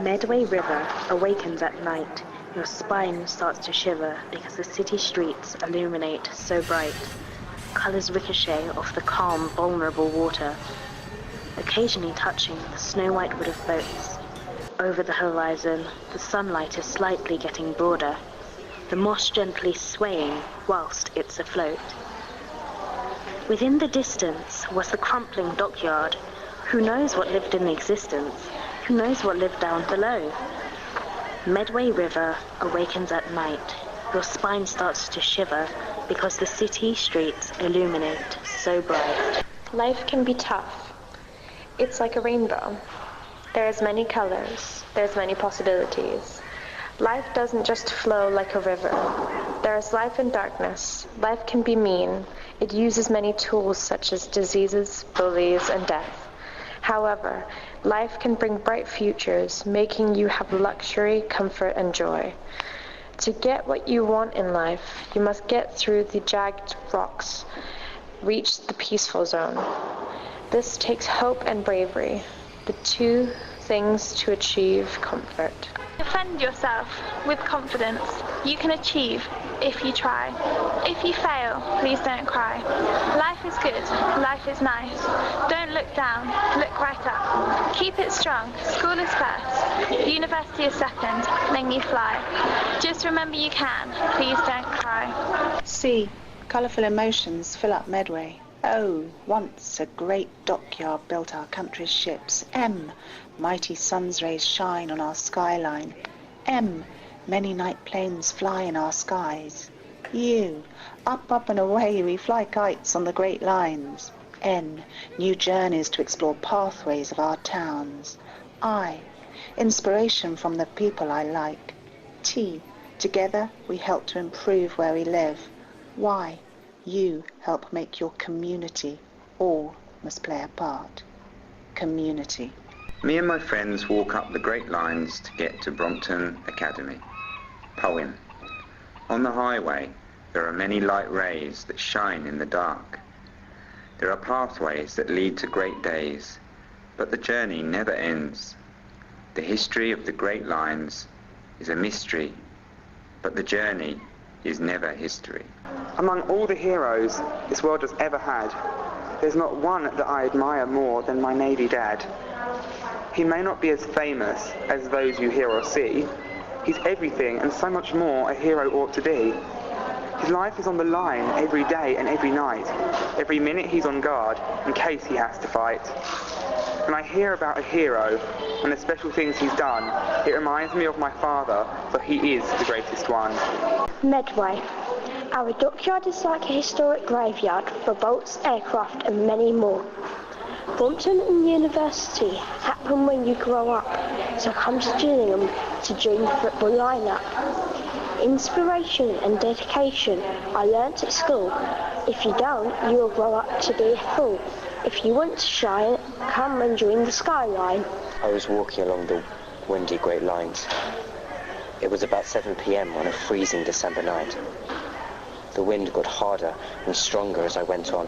Medway River awakens at night. Your spine starts to shiver because the city streets illuminate so bright. Colors ricochet off the calm, vulnerable water, occasionally touching the snow-white wood of boats. Over the horizon, the sunlight is slightly getting broader, the moss gently swaying whilst it's afloat. Within the distance was the crumpling dockyard. Who knows what lived in existence? Who knows what lived down below? Medway River awakens at night. Your spine starts to shiver because the city streets illuminate so bright. Life can be tough. It's like a rainbow. There's many colors. There's many possibilities. Life doesn't just flow like a river. There is life in darkness. Life can be mean. It uses many tools such as diseases, bullies, and death. However, life can bring bright futures, making you have luxury, comfort, and joy. To get what you want in life, you must get through the jagged rocks, reach the peaceful zone. This takes hope and bravery, the two things to achieve comfort. Defend yourself with confidence. You can achieve if you try. If you fail, please don't cry. Life is good. Life is nice. Don't look down. Look right up. Keep it strong. School is first. University is second. Then you fly. Just remember you can. Please don't cry. See, colourful emotions fill up Medway. Oh, once a great dockyard built our country's ships. Mighty sun's rays shine on our skyline. Many night planes fly in our skies. U, up and away we fly kites on the great lines. N, new journeys to explore pathways of our towns. I, inspiration from the people I like. T, together we help to improve where we live. Y, you help make your community. All must play a part. Community. Me and my friends walk up the Great Lines to get to Brompton Academy. Poem. On the highway, there are many light rays that shine in the dark. There are pathways that lead to great days, but the journey never ends. The history of the Great Lines is a mystery, but the journey is never history. Among all the heroes this world has ever had, there's not one that I admire more than my Navy dad. He may not be as famous as those you hear or see. He's everything and so much more a hero ought to be. His life is on the line every day and every night. Every minute he's on guard in case he has to fight. When I hear about a hero and the special things he's done, it reminds me of my father, for he is the greatest one. Medway. Our dockyard is like a historic graveyard for boats, aircraft and many more. Brompton and University happen when you grow up, so come to Gillingham to join the football lineup. Inspiration and dedication I learnt at school. If you don't, you will grow up to be a fool. If you want to shine, come and join the Skyline. I was walking along the windy Great Lines. It was about 7 p.m. on a freezing December night. The wind got harder and stronger as I went on.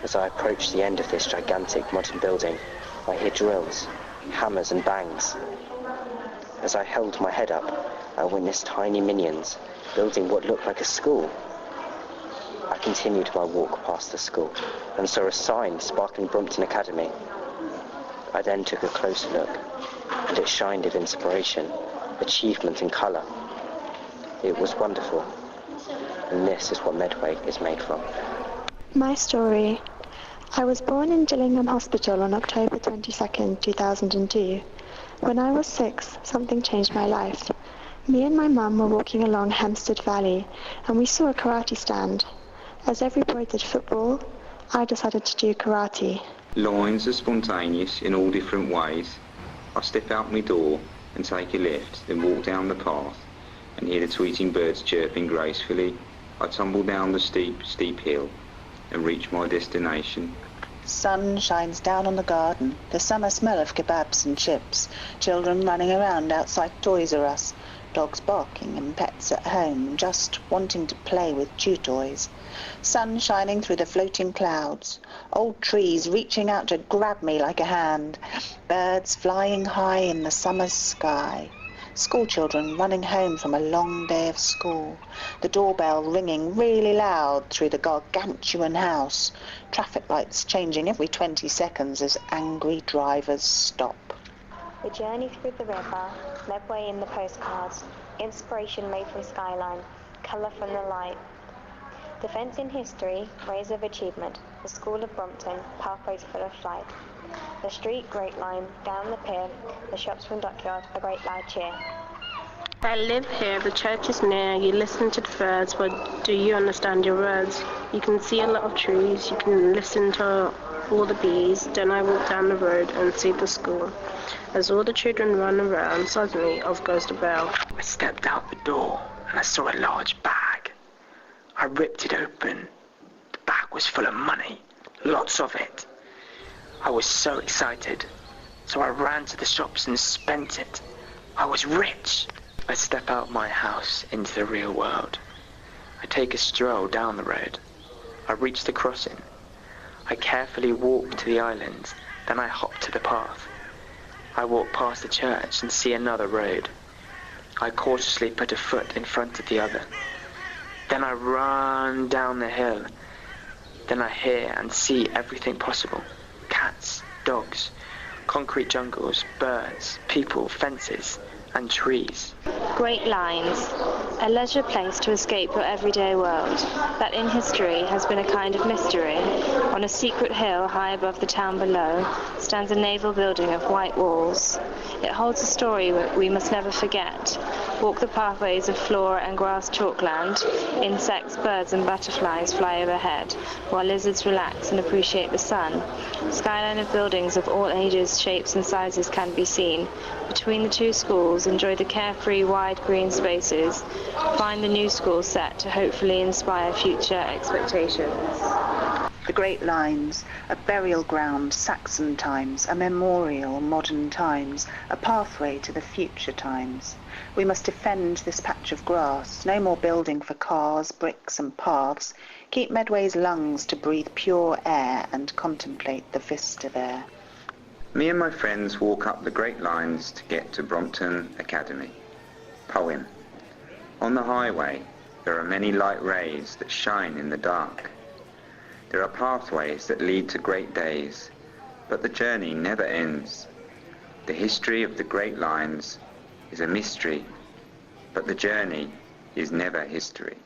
As I approached the end of this gigantic modern building, I heard drills, hammers and bangs. As I held my head up, I witnessed tiny minions building what looked like a school. I continued my walk past the school and saw a sign sparkling Brompton Academy. I then took a closer look, and it shined with inspiration, achievement and colour. It was wonderful, and this is what Medway is made from. My story. I was born in Gillingham Hospital on October 22nd, 2002. When I was 6, something changed my life. Me and my mum were walking along Hampstead Valley, and we saw a karate stand. As every boy did football, I decided to do karate. Lines are spontaneous in all different ways. I step out my door and take a lift, then walk down the path and hear the tweeting birds chirping gracefully. I tumble down the steep hill and reach my destination. Sun shines down on the garden, the summer smell of kebabs and chips, children running around outside Toys R Us, dogs barking and pets at home, just wanting to play with chew toys. Sun shining through the floating clouds, old trees reaching out to grab me like a hand, birds flying high in the summer's sky, school children running home from a long day of school, the doorbell ringing really loud through the gargantuan house, traffic lights changing every 20 seconds as angry drivers stop. The journey through the river, Medway in the postcards, inspiration made from Skyline, colour from the light. Defence in history, rays of achievement, the school of Brompton, pathways full of flight. The street, Great Line, down the pier, the shops from Dockyard, a great loud cheer. I live here, the church is near, you listen to the birds, but do you understand your words? You can see a lot of trees, you can listen to all the bees, then I walk down the road and see the school. As all the children run around, suddenly off goes the bell. I stepped out the door and I saw a large bag. I ripped it open. The bag was full of money, lots of it. I was so excited, so I ran to the shops and spent it. I was rich. I step out my house into the real world. I take a stroll down the road. I reach the crossing. I carefully walk to the island, then I hop to the path. I walk past the church and see another road. I cautiously put a foot in front of the other. Then I run down the hill. Then I hear and see everything possible. Cats, dogs, concrete jungles, birds, people, fences, and trees. Great Lines, a leisure place to escape your everyday world, that in history has been a kind of mystery. On a secret hill high above the town below stands a naval building of white walls. It holds a story we must never forget. Walk the pathways of flora and grass chalkland. Insects, birds and butterflies fly overhead, while lizards relax and appreciate the sun. Skyline of buildings of all ages, shapes and sizes can be seen. Between the two schools, enjoy the carefree, wide green spaces. Find the new school set to hopefully inspire future expectations. The Great Lines, a burial ground, Saxon times, a memorial, modern times, a pathway to the future times. We must defend this patch of grass, no more building for cars, bricks and paths. Keep Medway's lungs to breathe pure air and contemplate the vista there. Me and my friends walk up the Great Lines to get to Brompton Academy. Poem. On the highway, there are many light rays that shine in the dark. There are pathways that lead to great days, but the journey never ends. The history of the Great Lines is a mystery, but the journey is never history.